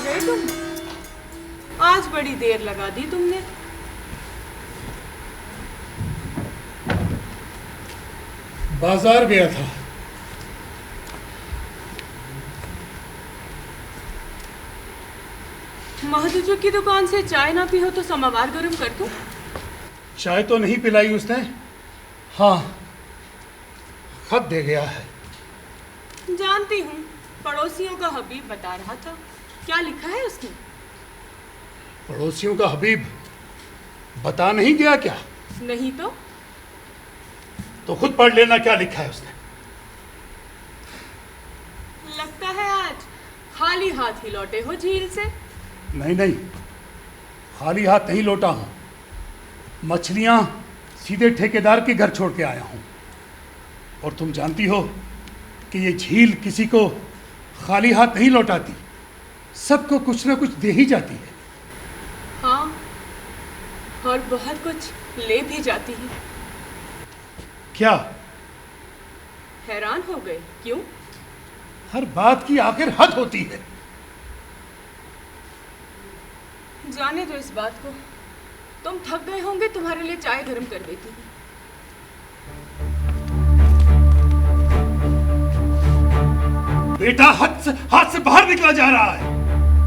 गए तुम? आज बड़ी देर लगा दी तुमने। बाजार गया था। महादूजों की दुकान से चाय ना पी हो तो समवार गर्म कर दूं? चाय तो नहीं पिलाई उसने, हाँ खत दे गया है। जानती हूँ, पड़ोसियों का हबीब बता रहा था। क्या लिखा है उसने? पड़ोसियों का हबीब बता नहीं गया क्या? नहीं तो खुद पढ़ लेना क्या लिखा है उसने। लगता है आज खाली हाथ ही लौटे हो झील से। नहीं नहीं, खाली हाथ नहीं लौटा हूं। मछलियां सीधे ठेकेदार के घर छोड़ के आया हूं। और तुम जानती हो कि ये झील किसी को खाली हाथ नहीं लौटाती, सबको कुछ ना कुछ दे ही जाती है। हाँ, और बहुत कुछ ले भी जाती है। क्या? हैरान हो गए? क्यों? हर बात की आखिर हद होती है। जाने दो इस बात को। तुम थक गए होंगे, तुम्हारे लिए चाय गर्म कर देती हूँ। बेटा हाथ से बाहर निकला जा रहा है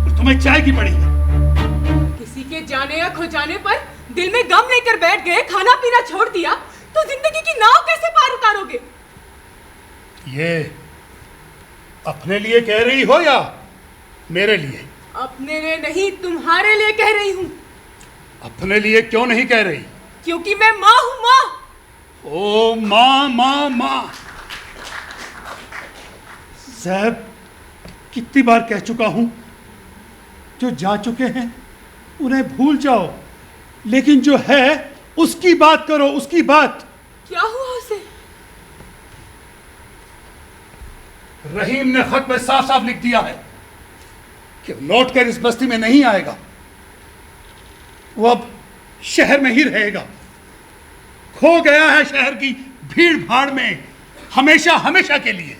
और तुम्हें चाय की पड़ी है। किसी के जाने या खो जाने पर दिल में गम लेकर बैठ गए, खाना पीना छोड़ दिया, तो जिंदगी की नाव कैसे पार उतारोगे? ये अपने लिए कह रही हो या मेरे लिए? अपने लिए नहीं, तुम्हारे लिए कह रही हूँ। अपने लिए क्यों नहीं कह रही? क्योंकि मैं माँ हूँ, माँ। ओ माँ माँ माँ। साहब, कितनी बार कह चुका हूं, जो जा चुके हैं उन्हें भूल जाओ, लेकिन जो है उसकी बात करो, उसकी बात। क्या हुआ उसे? रहीम ने खत में साफ साफ लिख दिया है कि लौट कर इस बस्ती में नहीं आएगा। वो अब शहर में ही रहेगा। खो गया है शहर की भीड़ भाड़ में हमेशा हमेशा के लिए।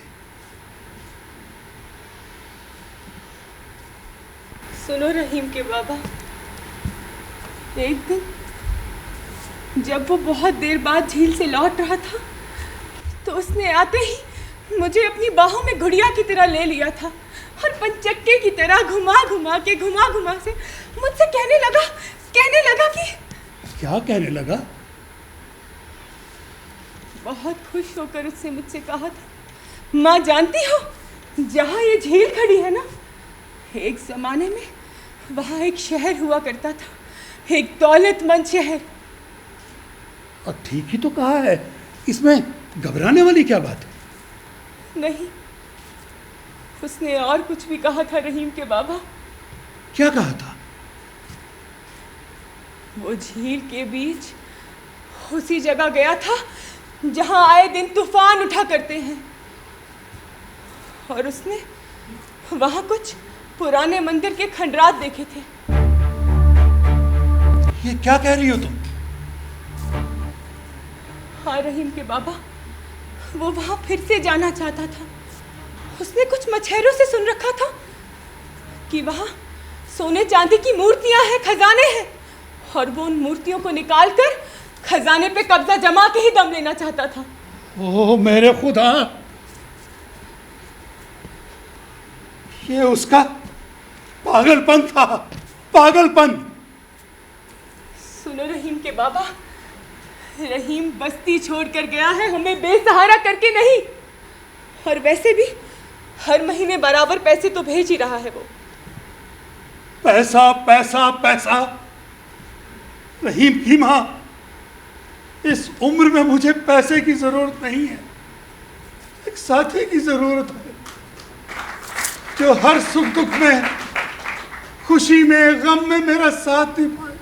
सुनो रहीम के बाबा, एक दिन जब वो बहुत देर बाद झील से लौट रहा था, तो उसने आते ही मुझे अपनी बाहों में गुड़िया की तरह ले लिया था और पंचक्के की तरह घुमा घुमा से मुझसे कहने लगा कि... क्या कहने लगा? बहुत खुश होकर उससे मुझसे कहा था, माँ जानती हो, जहाँ ये झील खड़ी है ना, एक जमाने में वहाँ एक शहर हुआ करता था, एक दौलतमंद शहर। और ठीक ही तो कहा है, इसमें घबराने वाली क्या बात है? नहीं, उसने और कुछ भी कहा था रहीम के बाबा। क्या कहा था? वो झील के बीच उसी जगह गया था जहाँ आए दिन तूफान उठा करते हैं, और उसने वहाँ कुछ पुराने मंदिर के खंडरात देखे थे। ये क्या कह रही हो तुम? हाँ रहीम के बाबा, वो वहाँ फिर से जाना चाहता था। उसने कुछ मछेरों से सुन रखा था कि वहाँ सोने चांदी की मूर्तियां हैं, खजाने हैं, और वो उन मूर्तियों को निकालकर खजाने पे कब्जा जमा के ही दम लेना चाहता था। ओह मेरे खुदा, ये उसका पागलपन था, पागलपन। सुनो रहीम के बाबा, रहीम बस्ती छोड़कर गया है हमें बेसहारा करके नहीं, और वैसे भी हर महीने बराबर पैसे तो भेज ही रहा है वो। पैसा पैसा पैसा। रहीम की माँ, इस उम्र में मुझे पैसे की जरूरत नहीं है, एक साथी की जरूरत है जो हर सुख दुख में, खुशी में, गम में मेरा साथ निभाए।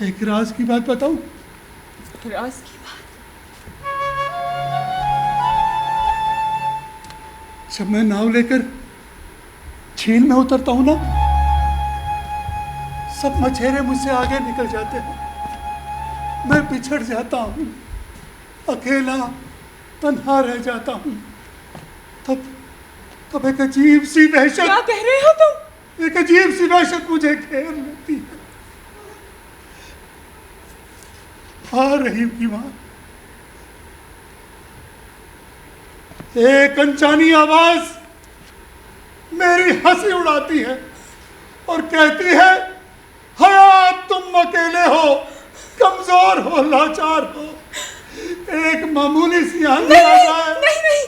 एक राज की बात बताऊं? राज की बात? जब मैं नाव लेकर झील में उतरता हूं ना, सब मछेरे मुझसे आगे निकल जाते हैं। मैं पिछड़ जाता हूं, अकेला तन्हा रह जाता हूँ, तब एक अजीब सी वहशत, क्या कह रहे हो तुम? एक अजीब सी वहशत मुझे घेर लेती है। हाँ रहीम की माँ, एक अनजानी आवाज मेरी हंसी उड़ाती है और कहती है, हयात तुम अकेले हो, कमजोर हो, लाचार हो, एक मामूली सी आंधी आ जाए। नहीं नहीं,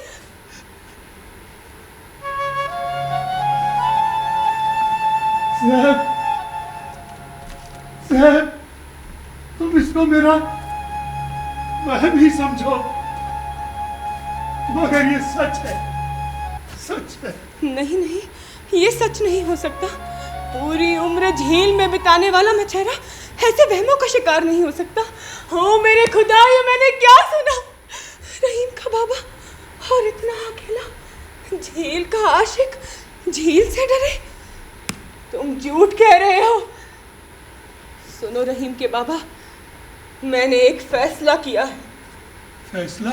साहब, साहब, तुम इसको मेरा वहम ही समझो, मगर ये सच है, सच है। नहीं नहीं, ये सच नहीं हो सकता। पूरी उम्र झील में बिताने वाला मछेरा ऐसे वहमों का शिकार नहीं हो सकता। हो मेरे खुदा, ये मैंने क्या सुना? रहीम का बाबा और इतना अकेला, झील का आशिक झील से डरे। तुम झूठ कह रहे हो। सुनो रहीम के बाबा, मैंने एक फैसला किया है। फैसला?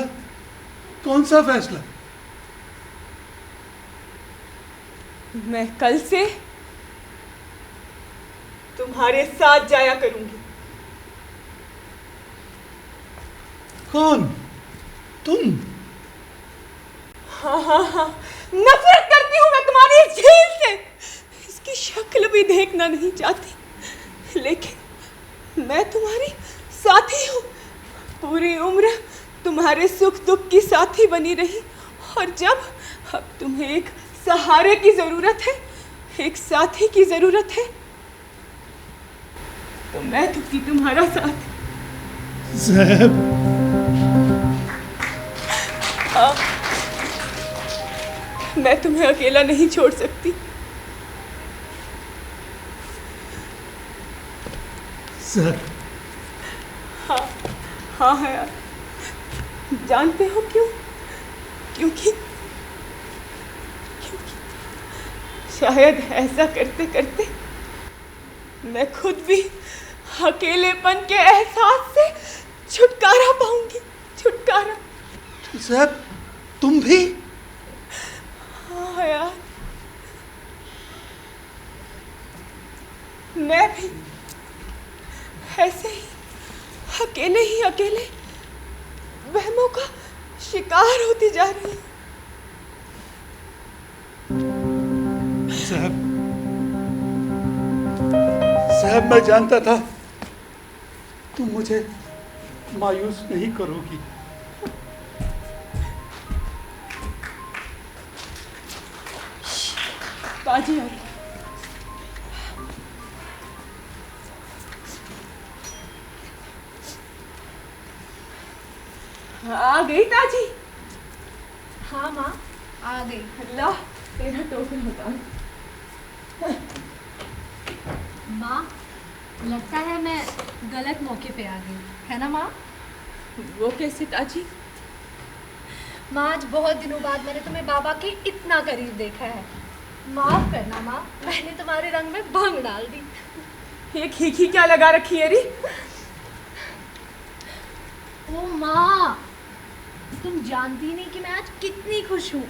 कौन सा फैसला? मैं कल से तुम्हारे साथ जाया करूंगी। कौन? तुम? हाँ हाँ हाँ, नफरत करती हूँ मैं तुम्हारी इस झील से। इसकी शक्ल भी देखना नहीं चाहती, लेकिन मैं तुम्हारी साथी हूँ। पूरी उम्र तुम्हारे सुख दुख की साथी बनी रही, और जब अब तुम्हें एक सहारे की जरूरत है, एक साथी की जरूरत है, तो मैं थी तुम्हारा साथ। ज़ैब, हाँ, मैं तुम्हें अकेला नहीं छोड़ सकती। ज़ैब, हाँ हाँ है यार। जानते हो क्यों? क्योंकि शायद ऐसा करते करते मैं खुद भी अकेलेपन के एहसास से छुटकारा पाऊंगी। छुटकारा। ज़ैब, तुम भी? हाँ यार, मैं भी ऐसे ही अकेले वहमों का शिकार होती जा रही हूँ। साहब, साहब, मैं जानता था तुम मुझे मायूस नहीं करोगी। ताजी आ रही। आ गई ताजी? हाँ माँ, आ गई। अल्लाह तेरा टोकन होता। माँ, लगता है मैं गलत मौके पे आ गई, है ना माँ? वो कैसे ताजी? माँ, आज बहुत दिनों बाद मैंने तुम्हें बाबा के इतना करीब देखा है। माफ करना माँ, मैंने तुम्हारे रंग में भंग डाल दी। ये खीखी क्या लगा रखी है री? ओ माँ, तुम जानती नहीं कि मैं आज कितनी खुश हूँ।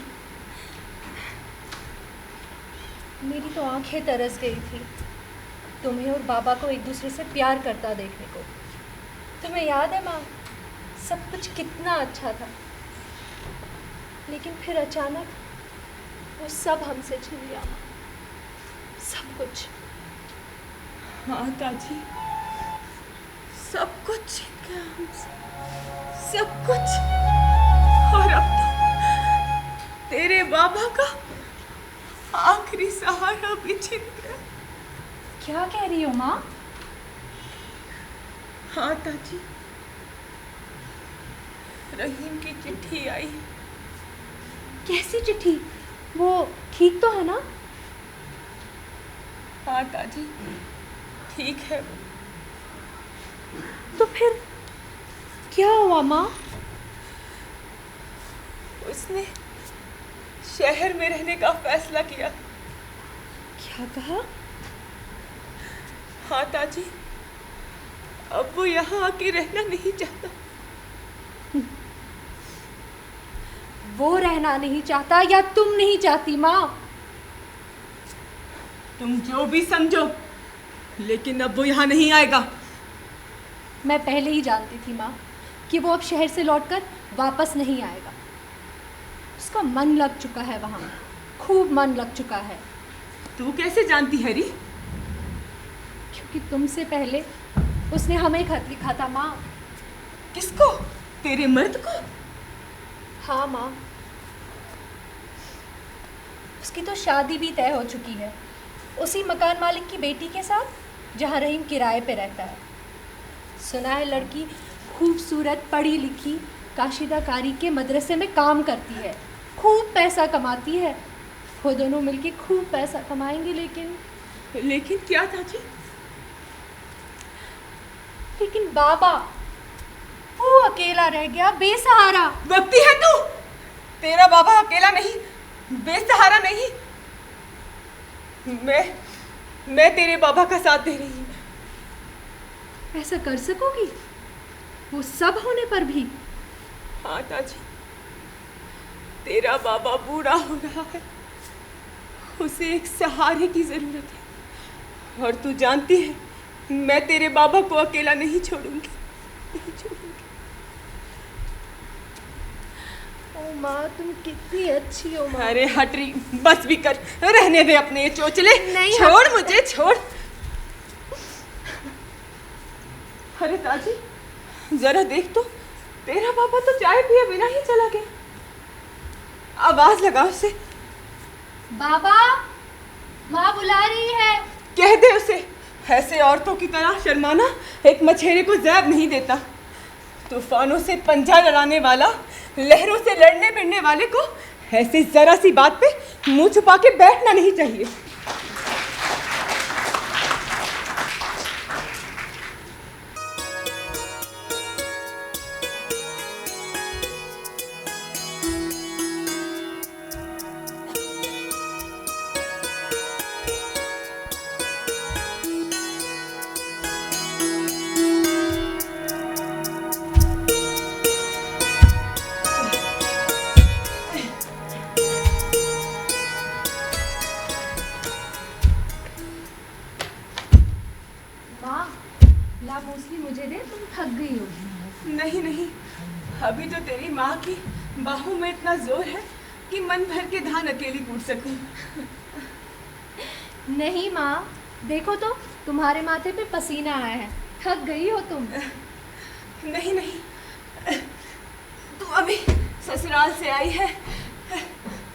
मेरी तो आंखें तरस गई थी तुम्हें और बाबा को एक दूसरे से प्यार करता देखने को। तुम्हें याद है माँ, सब कुछ कितना अच्छा था, लेकिन फिर अचानक वो सब हमसे छीन लिया माँ, सब कुछ। हाँ ताजी, सब कुछ छीन गया हमसे, सब कुछ। और अब तो तेरे बाबा का आखिरी सहारा भी छीन गया। क्या कह रही हो माँ? हाँ ताजी, रहीम की चिट्ठी आई है। कैसी चिट्ठी? वो ठीक तो है ना? हाँ ताजी, ठीक है वो। तो फिर क्या हुआ माँ? उसने शहर में रहने का फैसला किया। क्या कहा? हाँ ताजी, अब वो यहाँ आके रहना नहीं चाहता। वो रहना नहीं चाहता या तुम नहीं चाहती माँ? तुम जो भी समझो, लेकिन अब वो यहाँ नहीं आएगा। मैं पहले ही जानती थी माँ कि वो अब शहर से लौटकर वापस नहीं आएगा। उसका मन लग चुका है वहाँ, खूब मन लग चुका है। तू कैसे जानती हरी? क्योंकि तुमसे पहले उसने हमें खत लिखा था माँ। किसको? तेरे मर्द को? हाँ माँ, उसकी तो शादी भी तय हो चुकी है, उसी मकान मालिक की बेटी के साथ जहाँ रहीम किराए पे रहता है। सुना है लड़की खूबसूरत, पढ़ी लिखी, काशीदाकारी के मदरसे में काम करती है, खूब पैसा कमाती है। वो दोनों मिलके खूब पैसा कमाएंगे। लेकिन क्या था जी? लेकिन बाबा, वो अकेला रह गया, बेसहारा। बकती है तू। तेरा बाबा अकेला नहीं, बेसहारा नहीं। मैं तेरे बाबा का साथ दे रही हूँ। ऐसा कर सकोगी वो सब होने पर भी? हाँ ताजी, तेरा बाबा बूढ़ा हो रहा है, उसे एक सहारे की जरूरत है। और तू जानती है, मैं तेरे बाबा को अकेला नहीं छोड़ूंगी, नहीं छोड़ूंगी। ओ माँ, तुम कितनी अच्छी हो माँ। अरे हट रही, बस भी कर, रहने दे अपने ये चोचले। नहीं, छोड़ मुझे, छोड़। अरे ताजी, जरा देख तो, तेरा पापा तो चाय पिए बिना ही चला गया। आवाज लगा उसे। बाबा, माँ बुला रही है। कह दे उसे, ऐसे औरतों की तरह शर्माना एक मछेरे को ज़ैब नहीं देता। तूफानों से पंजा लड़ाने वाला, लहरों से लड़ने भिड़ने वाले को ऐसे जरा सी बात पे मुंह छुपा के बैठना नहीं चाहिए। मूसली मुझे दे, तुम थक गई हो। नहीं नहीं, अभी तो तेरी माँ की बाहों में इतना जोर है कि मन भर के धान अकेली कूट सकूं। नहीं माँ, देखो तो तुम्हारे माथे पे पसीना आया है, थक गई हो तुम। नहीं नहीं, तू अभी ससुराल से आई है,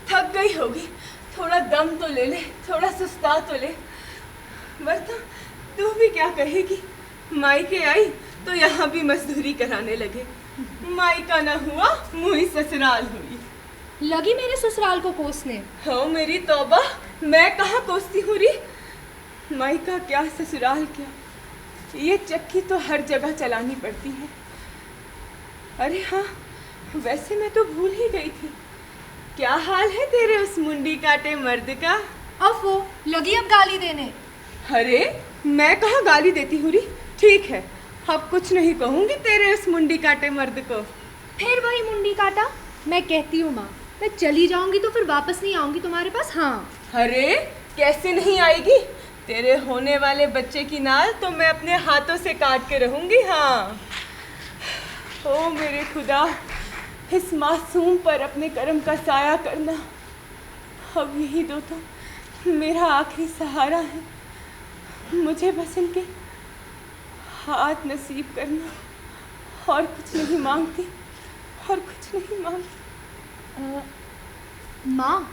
थक गई होगी, थोड़ा दम तो ले ले, थोड़ा सुस्ता तो ले। वरना तू भी क्या कहेगी, मायके आई तो यहाँ भी मजदूरी कराने लगे। मायका ना हुआ, मुई ससुराल हुई। लगी मेरे ससुराल को कोसने। हो मेरी तौबा, मैं कहाँ कोसती हूँ री। मायका क्या, ससुराल क्या, ये चक्की तो हर जगह चलानी पड़ती है। अरे हाँ, वैसे मैं तो भूल ही गई थी, क्या हाल है तेरे उस मुंडी काटे मर्द का? अफो, लगी अब गाली देने। अरे मैं कहाँ गाली देती हूँ री, ठीक है, अब कुछ नहीं कहूँगी तेरे उस मुंडी काटे मर्द को। फिर वही मुंडी काटा? मैं कहती हूँ माँ, मैं चली जाऊंगी तो फिर वापस नहीं आऊंगी तुम्हारे पास। हाँ। अरे कैसे नहीं आएगी, तेरे होने वाले बच्चे की नाल तो मैं अपने हाथों से काट के रहूंगी। हाँ, ओ मेरे खुदा, इस मासूम पर अपने कर्म का साया करना। अब यही दो तो मेरा आखिरी सहारा है, मुझे बस इनके हाथ नसीब करना, और कुछ नहीं मांगती, और कुछ नहीं मांगती। माँ,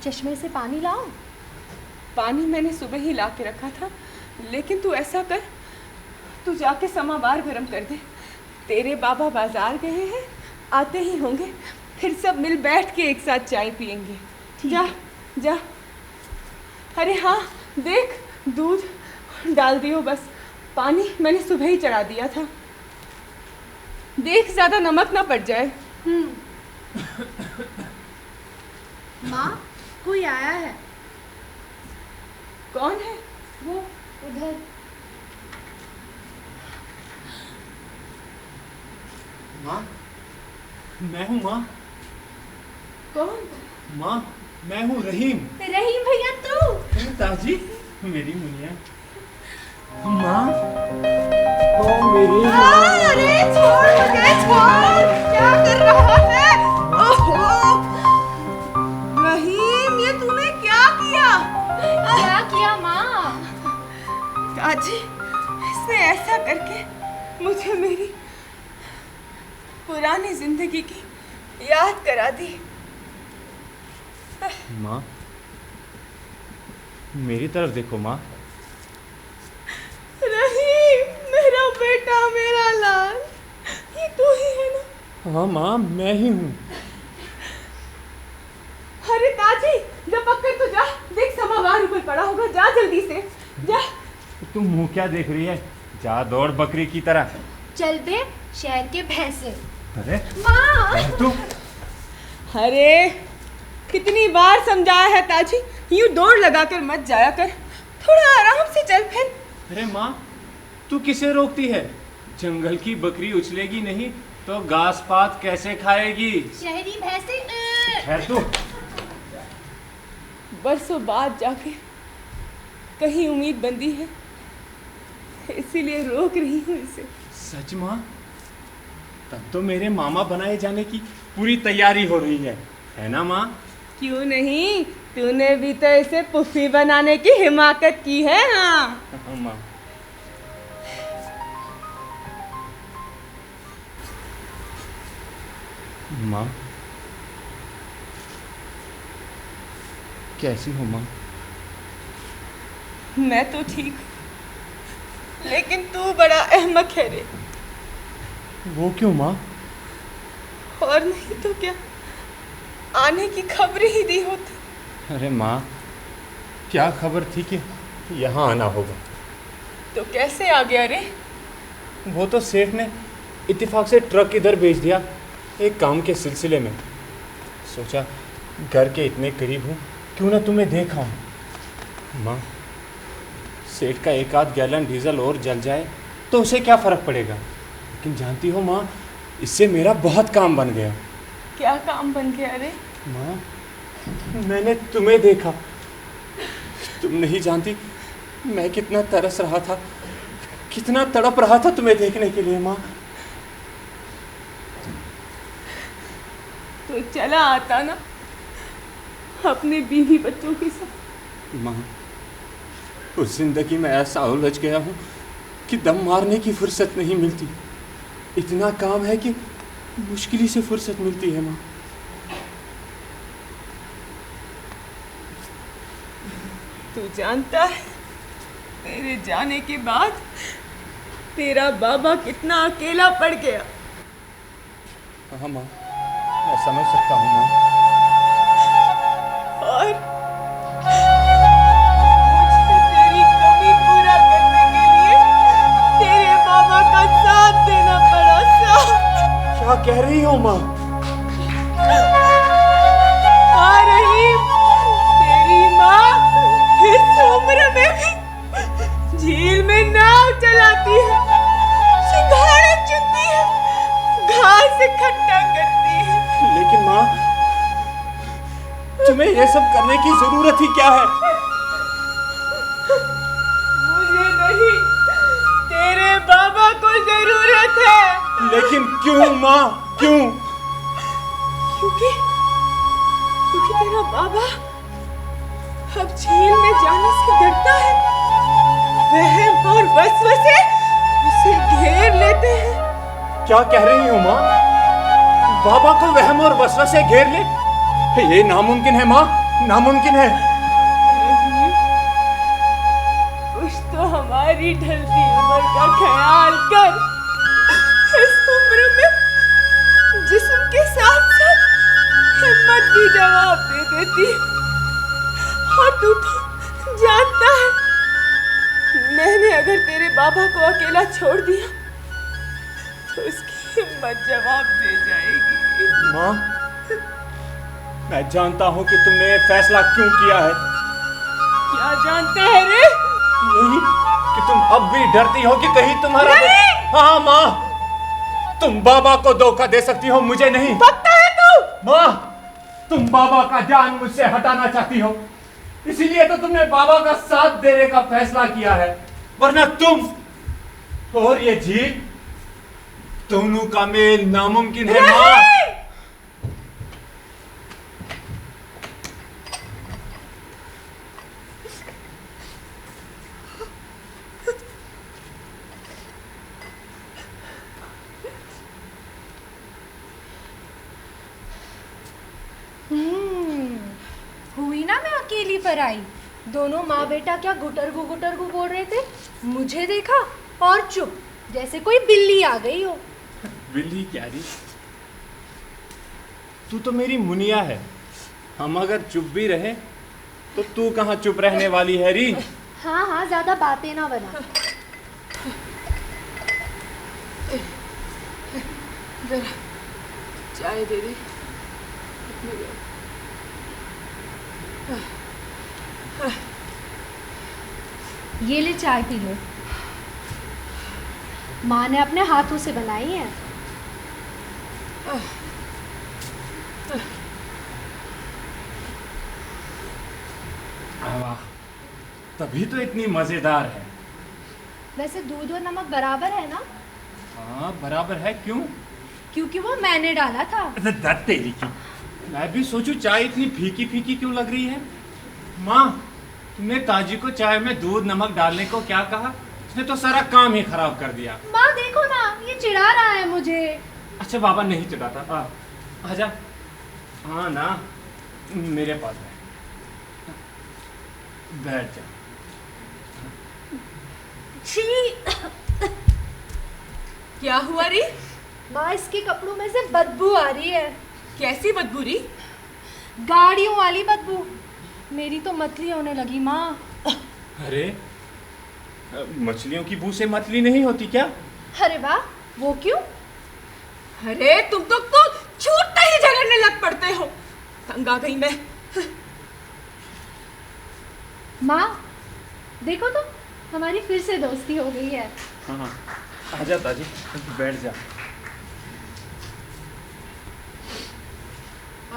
चश्मे से पानी लाओ। पानी मैंने सुबह ही ला के रखा था, लेकिन तू ऐसा कर, तू जाके समावार गरम कर दे। तेरे बाबा बाजार गए हैं, आते ही होंगे, फिर सब मिल बैठ के एक साथ चाय पियेंगे। जा जा। अरे हाँ देख, दूध डाल दियो, बस पानी मैंने सुबह ही चढ़ा दिया था। देख ज़्यादा नमक ना पड़ जाए। माँ, कोई आया है। कौन है? वो उधर। माँ, मैं हूँ माँ। कौन? माँ, मैं हूँ रहीम। रहीम भैया तू? ताजी, मेरी मुनिया। माँ, ओ मेरी माँ। अरे छोड़ मुझे, छोड़। क्या कर रहा है? ओहो रहीम, ये तूने क्या किया? क्या किया माँ? ताजी, इसने ऐसा करके मुझे मेरी पुरानी जिंदगी की याद करा दी। माँ, मेरी तरफ देखो माँ। रहीम, मेरा बेटा, मेरा लाल, ये तू ही है ना? हाँ माँ, मैं ही हूँ। अरे ताजी, जब पक्कर तो जा, देख समावार ऊपर पड़ा होगा, जा जल्दी से जा। तुम मुँह क्या देख रही है? जा दौड़ बकरी की तरह। चल बे शहर के भैंसे। अरे माँ! तू अरे कितनी बार समझाया है ताजी, यूं दौड़ लगाकर मत जाया कर, थोड़ा आराम से चल फिर। अरे माँ, तू किसे रोकती है? जंगल की बकरी उछलेगी नहीं तो घास पात कैसे खाएगी? शहरी भैंसे। है तू। बरसों बाद जाके कहीं उम्मीद बंदी है, इसीलिए रोक रही हूँ इसे। सच माँ? तब तो मेरे मामा बनाए जाने की पूरी तैयारी हो रही है ना माँ? क्यों नहीं, तूने भी तो इसे पुफी बनाने की हिमाकत की है। हाँ हाँ माँ। माँ, कैसी हो माँ? मैं तो ठीक हूँ, लेकिन तू बड़ा अहमक है रे। वो क्यों माँ? और नहीं तो क्या, आने की खबर ही दी होती। अरे माँ, क्या खबर थी कि यहाँ आना होगा? तो कैसे आ गया रे? वो तो सेठ ने इत्तेफाक से ट्रक इधर भेज दिया एक काम के सिलसिले में। सोचा घर के इतने करीब हूँ, क्यों ना तुम्हें देखा हूँ। माँ, सेठ का एक आध गैलन डीजल और जल जाए तो उसे क्या फ़र्क पड़ेगा, लेकिन जानती हो माँ, इससे मेरा बहुत काम बन गया। क्या काम बन गया रे? माँ, मैंने तुम्हें देखा। तुम नहीं जानती मैं कितना तरस रहा था, कितना तड़प रहा था तुम्हें देखने के लिए। माँ, तो चला आता ना अपने बीवी बच्चों के साथ। माँ, उस जिंदगी में ऐसा उलझ गया हूँ कि दम मारने की फुर्सत नहीं मिलती। इतना काम है कि मुश्किल ही से फुर्सत मिलती है। माँ, तू जानता है तेरे जाने के बाद तेरा बाबा कितना अकेला पड़ गया। हाँ माँ, मैं समझ सकता हूँ माँ। और मुझे तेरी कमी पूरा करने के लिए तेरे बाबा का साथ देना पड़ा। साथ। क्या कह रही हो माँ? आ रही तेरी माँ इस उम्र में भी झील में नाव चलाती है, सिंघाड़े चुनती है, घास इकट्ठा करती है। लेकिन माँ, तुम्हें ये सब करने की जरूरत ही क्या है? मुझे नहीं, तेरे बाबा को जरूरत है। लेकिन क्यों माँ, क्यों? क्योंकि तेरा बाबा अब झील में जाने से डरता है। वहम और वसवसे उसे घेर लेते हैं। क्या कह रही हो माँ? बाबा को वहम और वसवसे घेर ले? ये नामुमकिन है माँ, नामुमकिन है। नहीं, कुछ तो हमारी ढलती उम्र का ख्याल कर। इस उम्र में जिस्म के साथ साथ हिम्मत भी जवाब दे देती है। और तू तो जानता है, मैंने अगर तेरे बाबा को अकेला छोड़ दिया तो उसकी हिम्मत जवाब दे जाएगी। माँ, मैं जानता हूँ कि तुमने ये फैसला क्यों किया है। क्या जानते हैं रे? यही कि तुम अब भी डरती हो कि कहीं तुम्हारा नहीं! हाँ माँ, तुम बाबा को धोखा दे सकती हो, मुझे नहीं। पक्का है तू? माँ, तुम बाबा का जान मुझसे हटाना चाहती हो, इसीलिए तो तुमने बाबा का साथ देने का फैसला किया है। वरना तुम और ये जीत, दोनों का मेल नामुमकिन है माँ। हुई ना मैं अकेली पर आई। दोनों माँ बेटा क्या गुटरगु बोल रहे थे, मुझे देखा और चुप, जैसे कोई बिल्ली आ गई हो। बिल्ली क्या री, तू तो मेरी मुनिया है। हम अगर चुप भी रहे तो तू कहाँ चुप रहने वाली है री। हाँ हाँ, ज्यादा बातें ना बना। जरा चाय दे दे। ये ले चाय पी लो, माँ ने अपने हाथों से बनाई है। वाह, तभी तो इतनी मजेदार है। वैसे दूध और नमक बराबर है ना? हाँ बराबर है। क्यों? क्योंकि वो मैंने डाला था। दत्त तेरी की, मैं भी सोचूं चाय इतनी फीकी फीकी क्यों लग रही है। माँ, तुमने ताजी को चाय में दूध नमक डालने को क्या कहा? उसने तो सारा काम ही खराब कर दिया। माँ देखो ना, ये चिढ़ा रहा है मुझे। अच्छा बाबा नहीं चिढ़ाता, आजा। हाँ ना, मेरे पास है, बैठ जा। छी, क्या हुआ री? माँ इसके कपड़ों में से बदबू आ रही है। कैसी बदबू री? गाड़ियों वाली बदबू। मेरी तो मतली होने लगी माँ। अरे मछलियों की बू से मतली नहीं होती क्या? अरे वाह, वो क्यों? अरे तुम तो छूटते ही झगड़ने लग पड़ते हो। तंग आ गई मैं। माँ देखो तो, हमारी फिर से दोस्ती हो गई है। हाँ आजा ताजी, बैठ जा।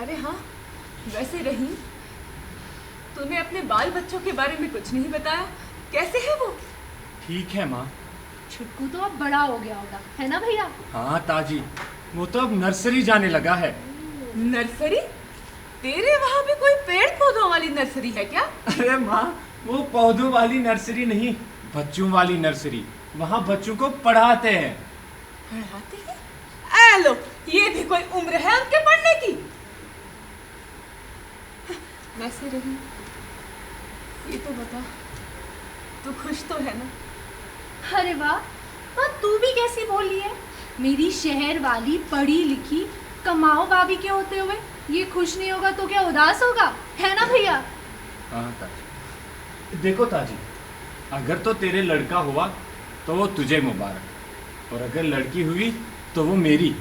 अरे हाँ, वैसे रहीम, तूने अपने बाल बच्चों के बारे में कुछ नहीं बताया। कैसे है वो? ठीक है माँ। छुटकू तो अब बड़ा हो गया होगा, है ना भैया? हाँ ताजी, वो तो अब नर्सरी जाने लगा है। नर्सरी? तेरे वहाँ भी कोई पेड़ पौधों वाली नर्सरी है क्या? अरे माँ, वो पौधों वाली नर्सरी नहीं, बच्चों वाली नर्सरी। वहाँ बच्चों को पढ़ाते हैं। पढ़ाते हैं? लो, ये भी कोई उम्र है उनके पढ़ने की? वैसे रही, ये तो बता, तू खुश तो है ना? अरे वाह, माँ तू भी कैसी बोली है? मेरी शहर वाली पढ़ी लिखी कमाओ भाभी के होते हुए ये खुश नहीं होगा तो क्या उदास होगा, है ना भैया? हाँ ताजी, देखो ताजी, अगर तो तेरे लड़का हुआ तो वो तुझे मुबारक, और अगर लड़की हुई तो वो मेरी।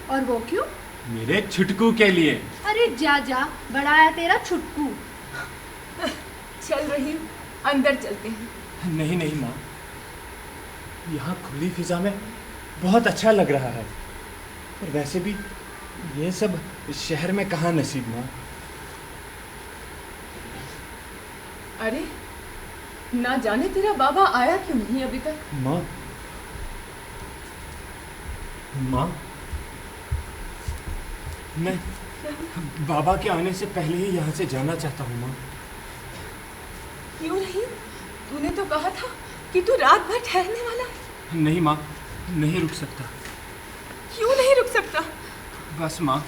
और वो क्यों? मेरे छुटकू के लिए। अरे जा जा, बड़ा है तेरा छुटकू। चल रही, अंदर चलते हैं। नहीं नहीं माँ, यहाँ खुली फिजा में बहुत अच्छा लग रहा है, और वैसे भी ये सब शहर में कहाँ नसीब माँ। अरे ना जाने तेरा बाबा आया क्यों नहीं अभी तक? माँ, माँ, मैं बाबा के आने से पहले ही यहाँ से जाना चाहता हूँ माँ। क्यों नहीं? तूने तो कहा था कि तू रात भर ठहरने वाला है। नहीं माँ, नहीं रुक सकता। क्यों नहीं रुक सकता? बस माँ,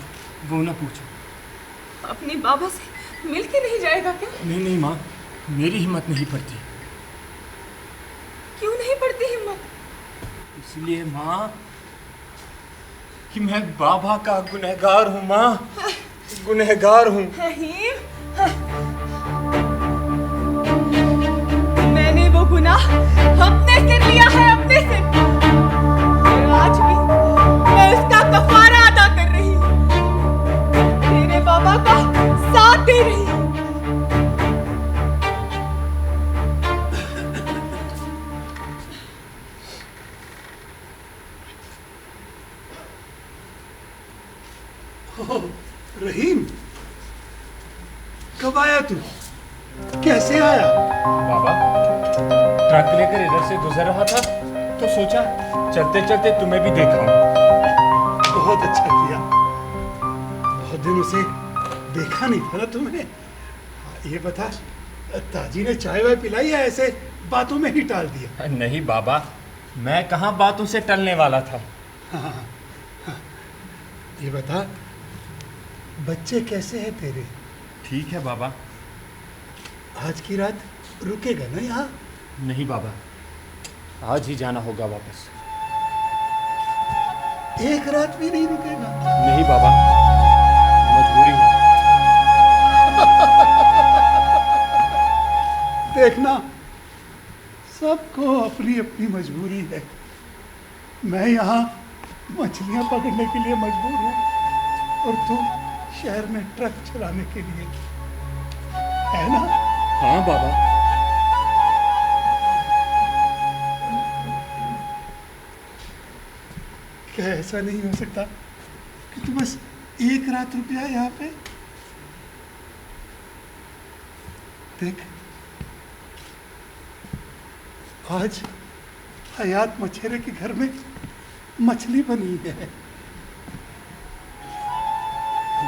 वो ना पूछो। अपने बाबा से मिल के नहीं जाएगा क्या? नहीं नहीं माँ, मेरी हिम्मत नहीं पड़ती। क्यों नहीं पड़ती हिम्मत? इसलिए माँ कि मैं बाबा का गुनहगार हूँ माँ, गुनहगार हूँ। रहीम, मैंने वो गुनाह अपने सिर लिया है, अपने सिर। और आज भी मैं उसका कफारा अदा कर रही हूँ, तेरे बाबा का साथ दे रही हूँ। रहीम, कब आया तू? कैसे आया? बाबा, ट्रक लेकर इधर से गुजर रहा था तो सोचा चलते चलते तुम्हें भी देखा हूँ। बहुत अच्छा किया। बहुत दिनों से देखा नहीं था ना तुम्हें। ये बता, ताजी ने चाय वाय पिलाई या ऐसे बातों में ही टाल दिया? नहीं बाबा, मैं कहाँ बातों से टलने वाला था। हाँ। ये बता, बच्चे कैसे हैं तेरे? ठीक है बाबा। आज की रात रुकेगा ना यहाँ? नहीं बाबा, आज ही जाना होगा वापस। एक रात भी नहीं रुकेगा? नहीं बाबा, मजबूरी है। देखना, सबको अपनी अपनी मजबूरी है। मैं यहाँ मछलियाँ पकड़ने के लिए मजबूर हूँ और तू शहर में ट्रक चलाने के लिए, है ना? हाँ बाबा। क्या ऐसा नहीं हो सकता कि तू बस एक रात रुक जाए यहाँ पे? देख, आज हयात मछेरे के घर में मछली बनी है।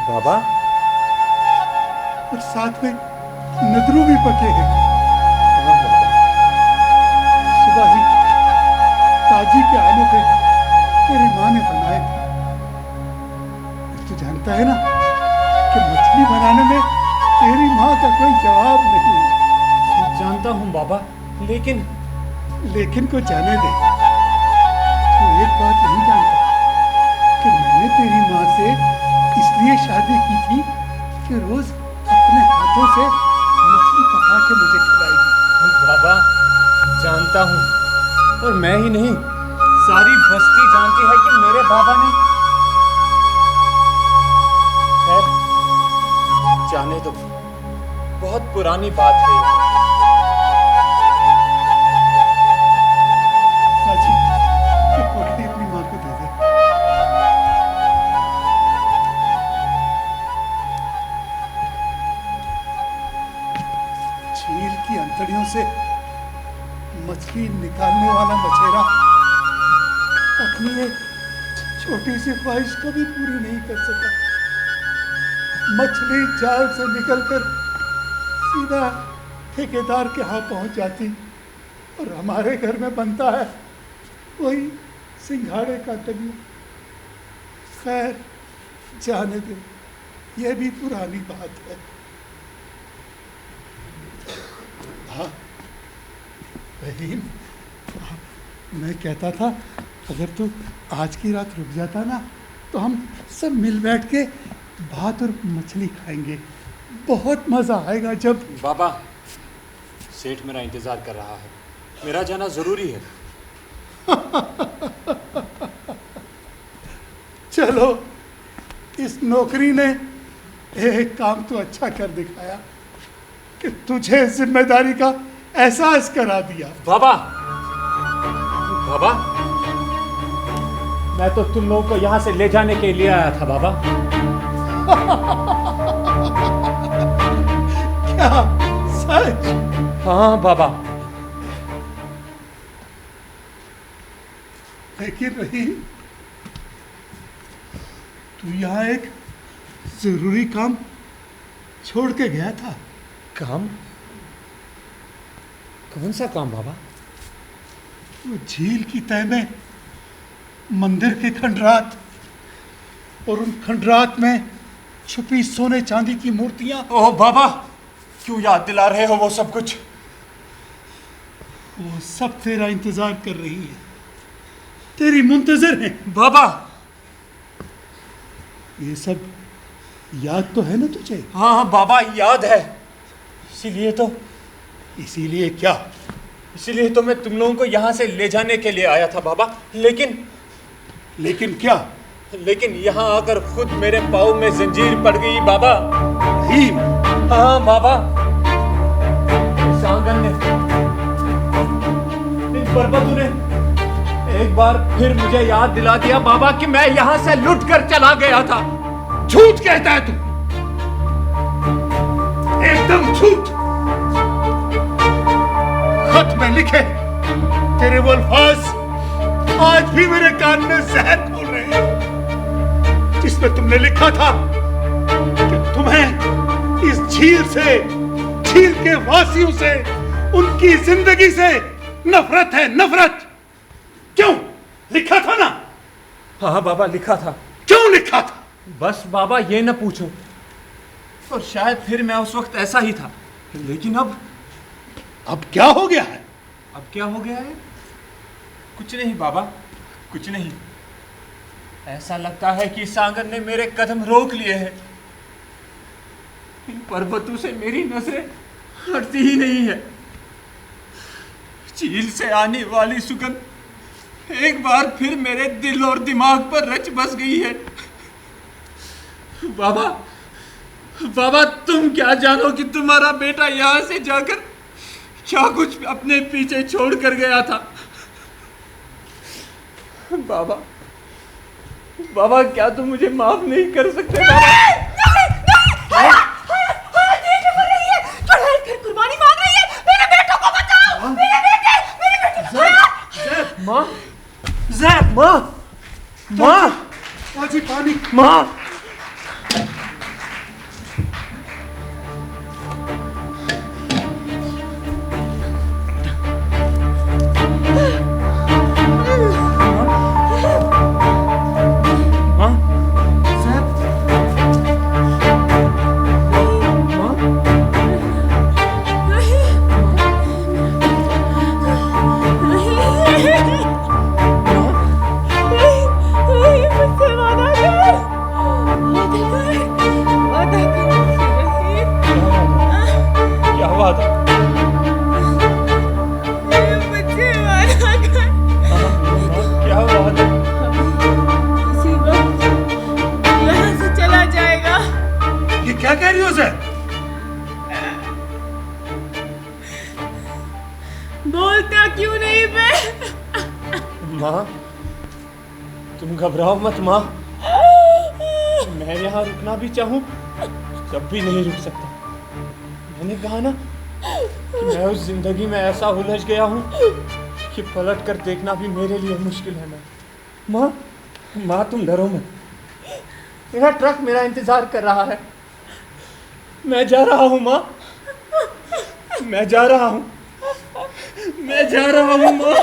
बाबा, और साथ में नदरू भी पके हैं। हाँ बाबा। सुबह ही ताजी के आने पे तेरी माँ ने बनाए थे। तू जानता है ना कि मछली बनाने में तेरी माँ का कोई जवाब नहीं है। जानता हूँ बाबा, लेकिन को जाने दे। तू एक बात नहीं जानता कि मैंने तेरी माँ से इसलिए शादी की थी कि रोज अपने हाथों से मछली पका के मुझे खिलाएगी। बाबा, जानता हूँ, और मैं ही नहीं, सारी बस्ती जानती है कि मेरे बाबा ने। खैर, जाने दो, बहुत पुरानी बात है ये। साची, ये पकड़ी अपनी माँ को दे दे। झील की अंतड़ियों से मछली निकालने वाला मछेरा अपनी एक छोटी सी ख्वाहिश कभी पूरी नहीं कर सका। मछली जाल से निकलकर सीधा ठेकेदार के यहाँ पहुंच जाती और हमारे घर में बनता है वही सिंघाड़े का दलिया। खैर, जाने दे, यह भी पुरानी बात है। हाँ रहीम, मैं कहता था अगर तू आज की रात रुक जाता ना तो हम सब मिल बैठ के भात और मछली खाएंगे। बहुत मज़ा आएगा जब। बाबा, सेठ मेरा इंतजार कर रहा है, मेरा जाना जरूरी है। चलो, इस नौकरी ने एक काम तो अच्छा कर दिखाया कि तुझे जिम्मेदारी का एहसास करा दिया। बाबा, बाबा, मैं तो तुम लोगों को यहाँ से ले जाने के लिए आया था बाबा। क्या सच? हाँ बाबा। लेकिन रहीम, तू यहाँ एक जरूरी काम छोड़ के गया था। काम? कौन सा काम बाबा? वो झील की तह में मंदिर के खंडरात और उन खंडरात में छुपी सोने चांदी की मूर्तियां। ओह बाबा, क्यों याद दिला रहे हो वो सब कुछ? वो सब तेरा इंतजार कर रही है, तेरी मुंतजर है। बाबा, ये सब याद तो है ना तुझे? हाँ हाँ बाबा, याद है। इसीलिए क्या? इसीलिए तो मैं तुम लोगों को यहाँ से ले जाने के लिए आया था बाबा। लेकिन क्या? लेकिन यहाँ आकर खुद मेरे पाँव में जंजीर पड़ गई बाबा। रहीम, हाँ बाबा, इस आंगन ने, इस बरबतू ने एक बार फिर मुझे याद दिला दिया बाबा कि मैं यहाँ से लुट कर चला गया था। झूठ कहता है तू। एकदम झूठ। खत में लिखे तेरे वो अल्फाज आज भी मेरे कान में जहर खोल रहे हैं, जिसमें तुमने लिखा था कि तुम्हें इस झील से, झील के वासियों से, उनकी जिंदगी से नफरत है, नफरत। क्यों लिखा था ना? हाँ बाबा, लिखा था। क्यों लिखा था? बस बाबा ये न पूछो। और शायद फिर मैं उस वक्त ऐसा ही था, लेकिन अब क्या हो गया है? अब क्या हो गया है? कुछ नहीं बाबा, कुछ नहीं। ऐसा लगता है कि सागर ने मेरे कदम रोक लिए हैं। इन पर्वतों से मेरी नजरें हटती ही नहीं है। झील से आने वाली सुगंध एक बार फिर मेरे दिल और दिमाग पर रच बस गई है। बाबा, बाबा तुम क्या जानो कि तुम्हारा बेटा यहाँ से जाकर क्या कुछ अपने पीछे छोड़ कर गया था। बाबा, बाबा क्या तुम मुझे माफ नहीं कर सकते? कुर्बानी मांग रही है। मेरे बेटों को बचाओ, मेरे बेटे। माँ, ज़ैद, माँ, माँ, ताजी पानी। माँ। क्या कह रही हो सर? बोलता क्यों नहीं बे? माँ, तुम घबराओ मत माँ। मैं यहाँ रुकना भी चाहूँ तब भी नहीं रुक सकता। मैंने कहा ना कि मैं उस जिंदगी में ऐसा उलझ गया हूँ कि पलट कर देखना भी मेरे लिए मुश्किल है। माँ, माँ तुम डरो मत। मेरा ट्रक मेरा इंतजार कर रहा है। मैं जा रहा हूँ माँ, मैं जा रहा हूँ, मैं जा रहा हूँ माँ।